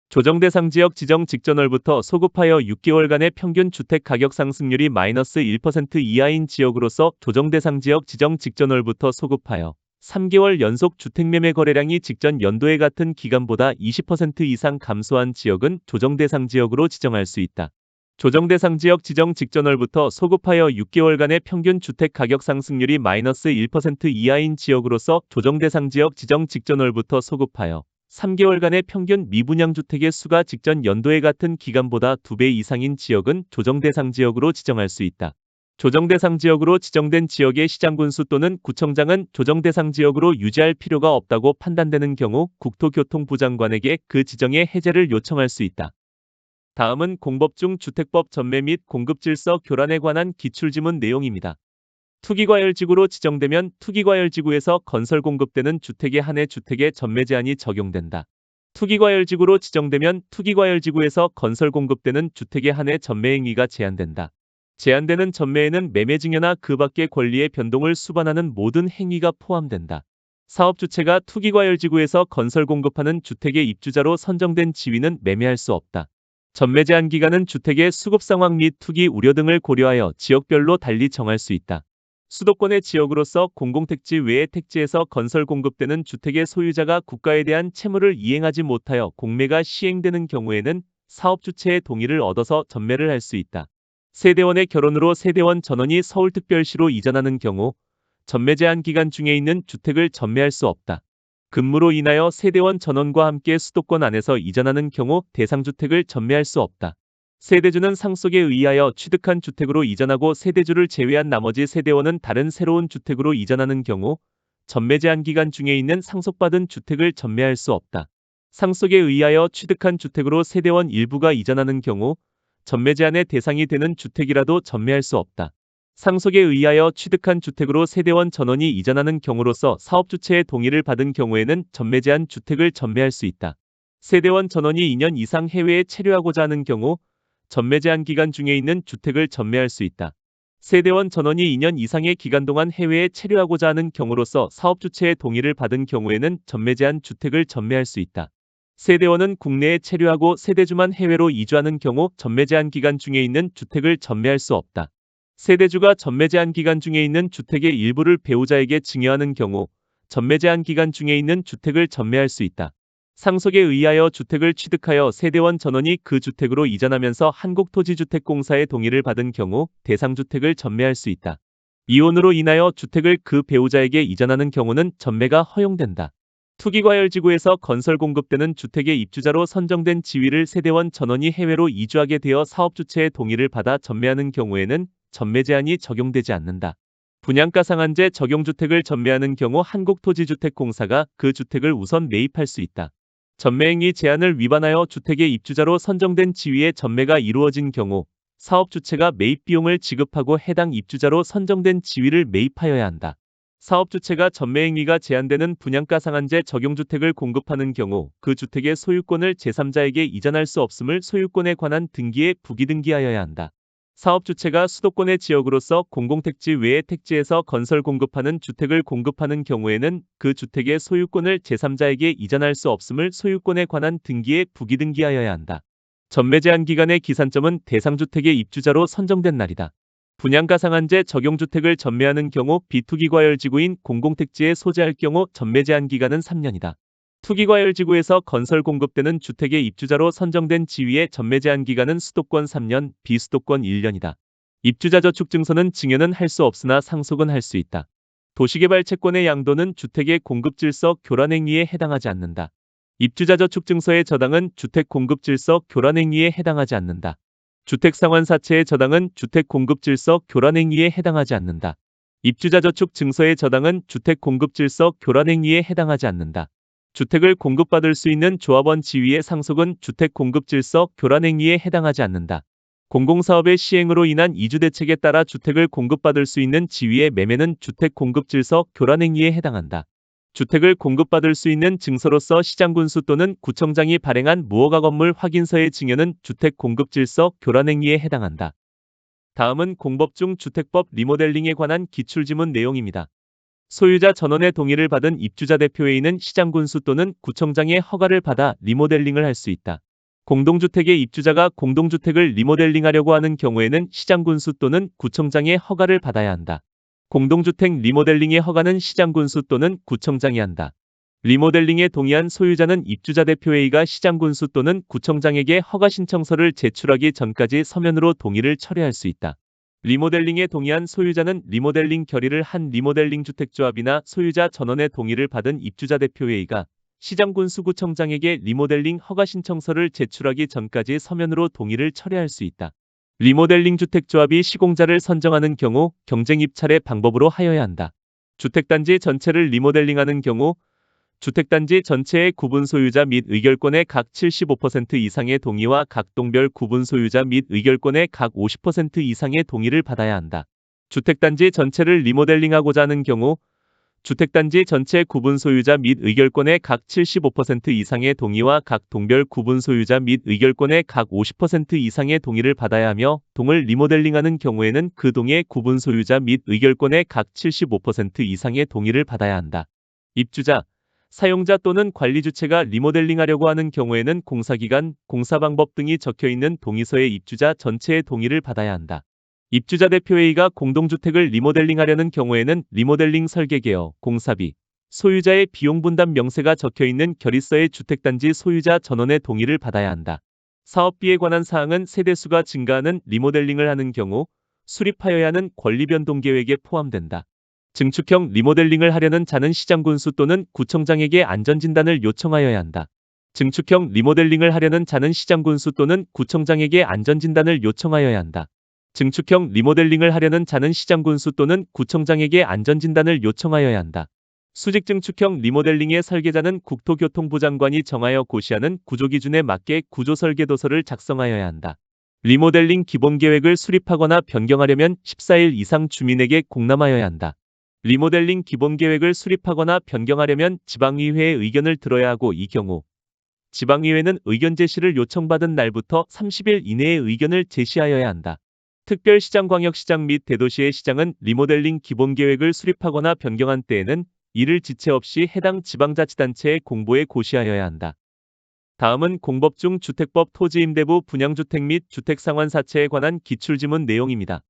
A: 조정대상 지역 지정 직전월부터 소급하여 6개월간의 평균 주택 가격 상승률이 -1% 이하인 지역으로서 조정대상 지역 지정 직전월부터 소급하여 3개월 연속 주택매매 거래량이 직전 연도의 같은 기간보다 20% 이상 감소한 지역은 조정대상 지역으로 지정할 수 있다. 조정대상 지역 지정 직전월부터 소급하여 6개월간의 평균 주택 가격 상승률이 -1% 이하인 지역으로서 조정대상 지역 지정 직전월부터 소급하여 3개월간의 평균 미분양 주택의 수가 직전 연도의 같은 기간보다 2배 이상인 지역은 조정대상 지역으로 지정할 수 있다. 조정대상 지역으로 지정된 지역의 시장군수 또는 구청장은 조정대상 지역으로 유지할 필요가 없다고 판단되는 경우 국토교통부 장관에게 그 지정의 해제를 요청할 수 있다. 다음은 공법 중 주택법 전매 및 공급질서 교란에 관한 기출지문 내용입니다. 투기과열지구로 지정되면 투기과열지구에서 건설 공급되는 주택에 한해 주택의 전매 제한이 적용된다. 투기과열지구로 지정되면 투기과열지구에서 건설 공급되는 주택에 한해 전매 행위가 제한된다. 제한되는 전매에는 매매 증여나 그 밖의 권리의 변동을 수반하는 모든 행위가 포함된다. 사업주체가 투기과열지구에서 건설 공급하는 주택의 입주자로 선정된 지위는 매매할 수 없다. 전매 제한 기간은 주택의 수급 상황 및 투기 우려 등을 고려하여 지역별로 달리 정할 수 있다. 수도권의 지역으로서 공공택지 외의 택지에서 건설 공급되는 주택의 소유자가 국가에 대한 채무를 이행하지 못하여 공매가 시행되는 경우에는 사업주체의 동의를 얻어서 전매를 할 수 있다. 세대원의 결혼으로 세대원 전원이 서울특별시로 이전하는 경우 전매 제한 기간 중에 있는 주택을 전매할 수 없다. 근무로 인하여 세대원 전원과 함께 수도권 안에서 이전하는 경우 대상주택을 전매할 수 없다. 세대주는 상속에 의하여 취득한 주택으로 이전하고 세대주를 제외한 나머지 세대원은 다른 새로운 주택으로 이전하는 경우 전매 제한 기간 중에 있는 상속받은 주택을 전매할 수 없다. 상속에 의하여 취득한 주택으로 세대원 일부가 이전하는 경우 전매 제한의 대상이 되는 주택이라도 전매할 수 없다. 상속에 의하여 취득한 주택으로 세대원 전원이 이전하는 경우로서 사업주체의 동의를 받은 경우에는 전매 제한 주택을 전매할 수 있다. 세대원 전원이 2년 이상 해외에 체류하고자 하는 경우 전매 제한 기간 중에 있는 주택을 전매할 수 있다. 세대원 전원이 2년 이상의 기간 동안 해외에 체류하고자 하는 경우로서 사업주체의 동의를 받은 경우에는 전매 제한 주택을 전매할 수 있다. 세대원은 국내에 체류하고 세대주만 해외로 이주하는 경우 전매 제한 기간 중에 있는 주택을 전매할 수 없다. 세대주가 전매 제한 기간 중에 있는 주택의 일부를 배우자에게 증여하는 경우 전매 제한 기간 중에 있는 주택을 전매할 수 있다. 상속에 의하여 주택을 취득하여 세대원 전원이 그 주택으로 이전하면서 한국토지주택공사의 동의를 받은 경우 대상주택을 전매할 수 있다. 이혼으로 인하여 주택을 그 배우자에게 이전하는 경우는 전매가 허용된다. 투기과열지구에서 건설 공급되는 주택의 입주자로 선정된 지위를 세대원 전원이 해외로 이주하게 되어 사업주체의 동의를 받아 전매하는 경우에는 전매 제한이 적용되지 않는다. 분양가 상한제 적용주택을 전매하는 경우 한국토지주택공사가 그 주택을 우선 매입할 수 있다. 전매행위 제한을 위반하여 주택의 입주자로 선정된 지위의 전매가 이루어진 경우 사업주체가 매입비용을 지급하고 해당 입주자로 선정된 지위를 매입하여야 한다. 사업주체가 전매행위가 제한되는 분양가 상한제 적용주택을 공급하는 경우 그 주택의 소유권을 제3자에게 이전할 수 없음을 소유권에 관한 등기에 부기등기하여야 한다. 사업주체가 수도권의 지역으로서 공공택지 외의 택지에서 건설 공급하는 주택을 공급하는 경우에는 그 주택의 소유권을 제3자에게 이전할 수 없음을 소유권에 관한 등기에 부기등기하여야 한다. 전매 제한 기간의 기산점은 대상주택의 입주자로 선정된 날이다. 분양가 상한제 적용주택을 전매하는 경우 비투기과열지구인 공공택지에 소재할 경우 전매 제한 기간은 3년이다. 투기과열지구에서 건설 공급되는 주택의 입주자로 선정된 지위의 전매 제한 기간은 수도권 3년, 비수도권 1년이다. 입주자 저축증서는 증여는 할 수 없으나 상속은 할 수 있다. 도시개발 채권의 양도는 주택의 공급질서 교란행위에 해당하지 않는다. 입주자 저축증서의 저당은 주택 공급질서 교란행위에 해당하지 않는다. 주택상환사채의 저당은 주택 공급질서 교란행위에 해당하지 않는다. 입주자 저축증서의 저당은 주택 공급질서 교란행위에 해당하지 않는다. 주택을 공급받을 수 있는 조합원 지위의 상속은 주택 공급 질서 교란 행위에 해당하지 않는다. 공공사업의 시행으로 인한 이주대책에 따라 주택을 공급받을 수 있는 지위의 매매는 주택 공급 질서 교란 행위에 해당한다. 주택을 공급받을 수 있는 증서로서 시장군수 또는 구청장이 발행한 무허가 건물 확인서의 증여는 주택 공급 질서 교란 행위에 해당한다. 다음은 공법 중 주택법 리모델링에 관한 기출지문 내용입니다. 소유자 전원의 동의를 받은 입주자 대표회의는 시장군수 또는 구청장의 허가를 받아 리모델링을 할 수 있다. 공동주택의 입주자가 공동주택을 리모델링하려고 하는 경우에는 시장군수 또는 구청장의 허가를 받아야 한다. 공동주택 리모델링의 허가는 시장군수 또는 구청장이 한다. 리모델링에 동의한 소유자는 입주자 대표회의가 시장군수 또는 구청장에게 허가 신청서를 제출하기 전까지 서면으로 동의를 철회할 수 있다. 리모델링에 동의한 소유자는 리모델링 결의를 한 리모델링 주택조합이나 소유자 전원의 동의를 받은 입주자 대표회의가 시장군수구청장에게 리모델링 허가 신청서를 제출하기 전까지 서면으로 동의를 철회할 수 있다. 리모델링 주택조합이 시공자를 선정하는 경우 경쟁 입찰의 방법으로 하여야 한다. 주택단지 전체를 리모델링하는 경우 주택단지 전체의 구분 소유자 및 의결권의 각 75% 이상의 동의와 각 동별 구분 소유자 및 의결권의 각 50% 이상의 동의를 받아야 한다. 주택단지 전체를 리모델링하고자 하는 경우 주택단지 전체 구분 소유자 및 의결권의 각 75% 이상의 동의와 각 동별 구분 소유자 및 의결권의 각 50% 이상의 동의를 받아야 하며 동을 리모델링하는 경우에는 그 동의 구분 소유자 및 의결권의 각 75% 이상의 동의를 받아야 한다. 입주자, 사용자 또는 관리주체가 리모델링하려고 하는 경우에는 공사기간, 공사방법 등이 적혀있는 동의서의 입주자 전체의 동의를 받아야 한다. 입주자 대표회의가 공동주택을 리모델링하려는 경우에는 리모델링 설계개요, 공사비, 소유자의 비용 분담 명세가 적혀있는 결의서의 주택단지 소유자 전원의 동의를 받아야 한다. 사업비에 관한 사항은 세대수가 증가하는 리모델링을 하는 경우 수립하여야 하는 권리변동계획에 포함된다. 증축형 리모델링을 하려는 자는 시장군수 또는 구청장에게 안전진단을 요청하여야 한다. 증축형 리모델링을 하려는 자는 시장군수 또는 구청장에게 안전진단을 요청하여야 한다. 증축형 리모델링을 하려는 자는 시장군수 또는 구청장에게 안전진단을 요청하여야 한다. 수직증축형 리모델링의 설계자는 국토교통부 장관이 정하여 고시하는 구조기준에 맞게 구조설계도서를 작성하여야 한다. 리모델링 기본계획을 수립하거나 변경하려면 14일 이상 주민에게 공람하여야 한다. 리모델링 기본계획을 수립하거나 변경하려면 지방의회의 의견을 들어야 하고 이 경우 지방의회는 의견 제시를 요청받은 날부터 30일 이내에 의견을 제시하여야 한다. 특별시장, 광역시장 및 대도시의 시장은 리모델링 기본계획을 수립하거나 변경한 때에는 이를 지체 없이 해당 지방자치단체에 공보에 고시하여야 한다. 다음은 공법 중 주택법 토지임대부 분양주택 및 주택상환사채에 관한 기출지문 내용입니다.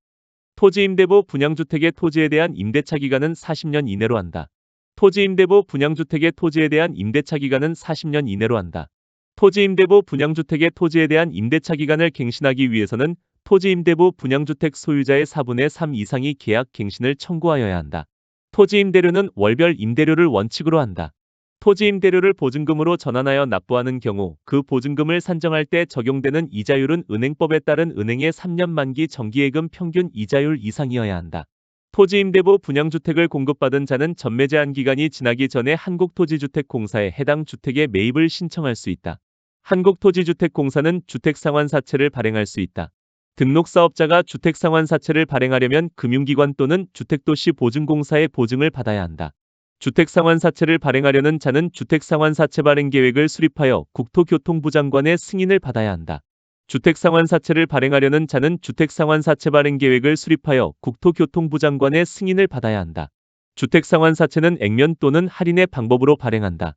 A: 토지임대부 분양주택의 토지에 대한 임대차 기간은 40년 이내로 한다. 토지임대부 분양주택의 토지에 대한 임대차 기간은 40년 이내로 한다. 토지임대부 분양주택의 토지에 대한 임대차 기간을 갱신하기 위해서는 토지임대부 분양주택 소유자의 4분의 3 이상이 계약 갱신을 청구하여야 한다. 토지임대료는 월별 임대료를 원칙으로 한다. 토지임대료를 보증금으로 전환하여 납부하는 경우 그 보증금을 산정할 때 적용되는 이자율은 은행법에 따른 은행의 3년 만기 정기예금 평균 이자율 이상이어야 한다. 토지임대부 분양주택을 공급받은 자는 전매 제한 기간이 지나기 전에 한국토지주택공사에 해당 주택의 매입을 신청할 수 있다. 한국토지주택공사는 주택상환사채를 발행할 수 있다. 등록사업자가 주택상환사채를 발행하려면 금융기관 또는 주택도시보증공사의 보증을 받아야 한다. 주택상환사채를 발행하려는 자는 주택상환사채 발행 계획을 수립하여 국토교통부 장관의 승인을 받아야 한다. 주택상환사채를 발행하려는 자는 주택상환사채 발행 계획을 수립하여 국토교통부 장관의 승인을 받아야 한다. 주택상환사채는 액면 또는 할인의 방법으로 발행한다.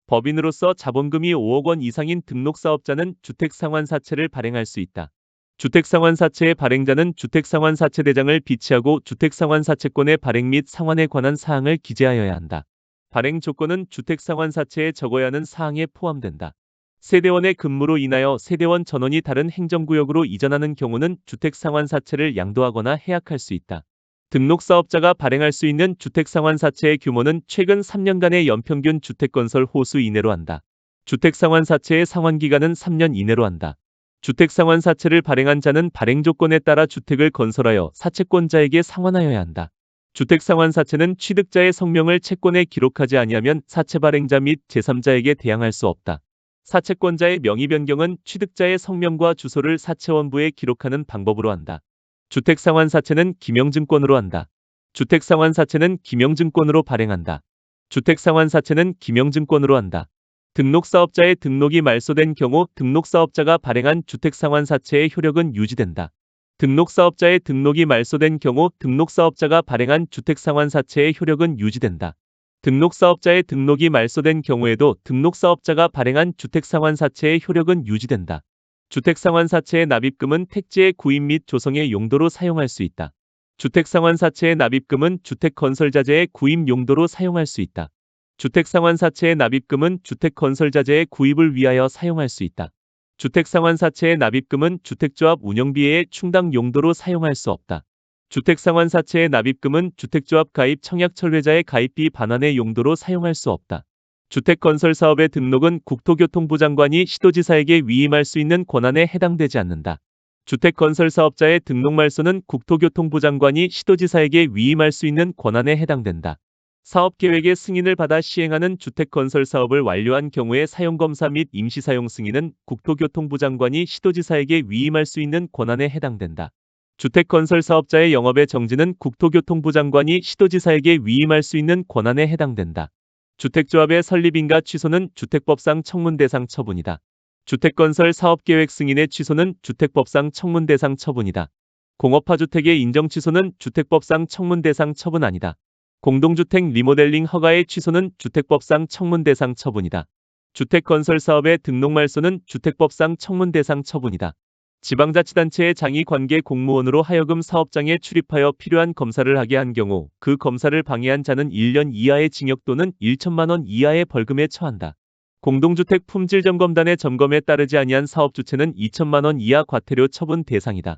A: 법인으로서 자본금이 5억 원 이상인 등록사업자는 주택상환사채를 발행할 수 있다. 주택상환사채의 발행자는 주택상환사채대장을 비치하고 주택상환사채권의 발행 및 상환에 관한 사항을 기재하여야 한다. 발행 조건은 주택상환사채에 적어야 하는 사항에 포함된다. 세대원의 근무로 인하여 세대원 전원이 다른 행정구역으로 이전하는 경우는 주택상환사채를 양도하거나 해약할 수 있다. 등록사업자가 발행할 수 있는 주택상환사채의 규모는 최근 3년간의 연평균 주택건설 호수 이내로 한다. 주택상환사채의 상환기간은 3년 이내로 한다. 주택상환사채를 발행한 자는 발행 조건에 따라 주택을 건설하여 사채권자에게 상환하여야 한다. 주택상환사채는 취득자의 성명을 채권에 기록하지 아니하면 사채 발행자 및 제3자에게 대항할 수 없다. 사채권자의 명의 변경은 취득자의 성명과 주소를 사채원부에 기록하는 방법으로 한다. 주택상환사채는 기명증권으로 한다. 주택상환사채는 기명증권으로 발행한다. 주택상환사채는 기명증권으로 한다. 등록사업자의 등록이 말소된 경우 등록사업자가 발행한 주택상환사채의 효력은 유지된다. 등록사업자의 등록이 말소된 경우 등록사업자가 발행한 주택상환사채의 효력은 유지된다. 등록사업자의 등록이 말소된 경우에도 등록사업자가 발행한 주택상환사채의 효력은 유지된다. 주택상환사채의 납입금은 택지의 구입 및 조성의 용도로 사용할 수 있다. 주택상환사채의 납입금은 주택건설자재의 구입 용도로 사용할 수 있다. 주택상환사채의 납입금은 주택건설자재의 구입을 위하여 사용할 수 있다. 주택상환사채의 납입금은 주택조합 운영비의 충당 용도로 사용할 수 없다. 주택상환사채의 납입금은 주택조합 가입 청약철회자의 가입비 반환의 용도로 사용할 수 없다. 주택건설사업의 등록은 국토교통부 장관이 시도지사에게 위임할 수 있는 권한에 해당되지 않는다. 주택건설사업자의 등록 말소는 국토교통부 장관이 시도지사에게 위임할 수 있는 권한에 해당된다. 사업계획의 승인을 받아 시행하는 주택건설사업을 완료한 경우의 사용검사 및 임시사용 승인은 국토교통부 장관이 시도지사에게 위임할 수 있는 권한에 해당된다. 주택건설사업자의 영업의 정지는 국토교통부 장관이 시도지사에게 위임할 수 있는 권한에 해당된다. 주택조합의 설립인가 취소는 주택법상 청문대상 처분이다. 주택건설 사업계획 승인의 취소는 주택법상 청문대상 처분이다. 공업화주택의 인정 취소는 주택법상 청문대상 처분 아니다. 공동주택 리모델링 허가의 취소는 주택법상 청문대상 처분이다. 주택건설사업의 등록 말소는 주택법상 청문대상 처분이다. 지방자치단체의 장의관계 공무원으로 하여금 사업장에 출입하여 필요한 검사를 하게 한 경우 그 검사를 방해한 자는 1년 이하의 징역 또는 1천만 원 이하의 벌금에 처한다. 공동주택 품질점검단의 점검에 따르지 아니한 사업주체는 2천만 원 이하 과태료 처분 대상이다.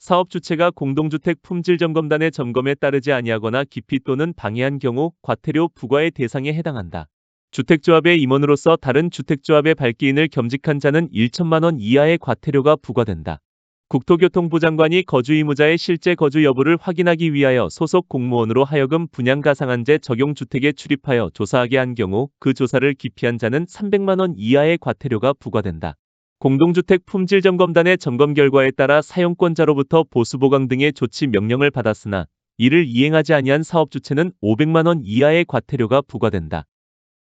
A: 사업주체가 공동주택 품질점검단의 점검에 따르지 아니하거나 기피 또는 방해한 경우 과태료 부과의 대상에 해당한다. 주택조합의 임원으로서 다른 주택조합의 발기인을 겸직한 자는 1천만 원 이하의 과태료가 부과된다. 국토교통부 장관이 거주 의무자의 실제 거주 여부를 확인하기 위하여 소속 공무원으로 하여금 분양가상한제 적용 주택에 출입하여 조사하게 한 경우 그 조사를 기피한 자는 300만 원 이하의 과태료가 부과된다. 공동주택 품질점검단의 점검 결과에 따라 사용권자로부터 보수보강 등의 조치 명령을 받았으나 이를 이행하지 아니한 사업주체는 500만 원 이하의 과태료가 부과된다.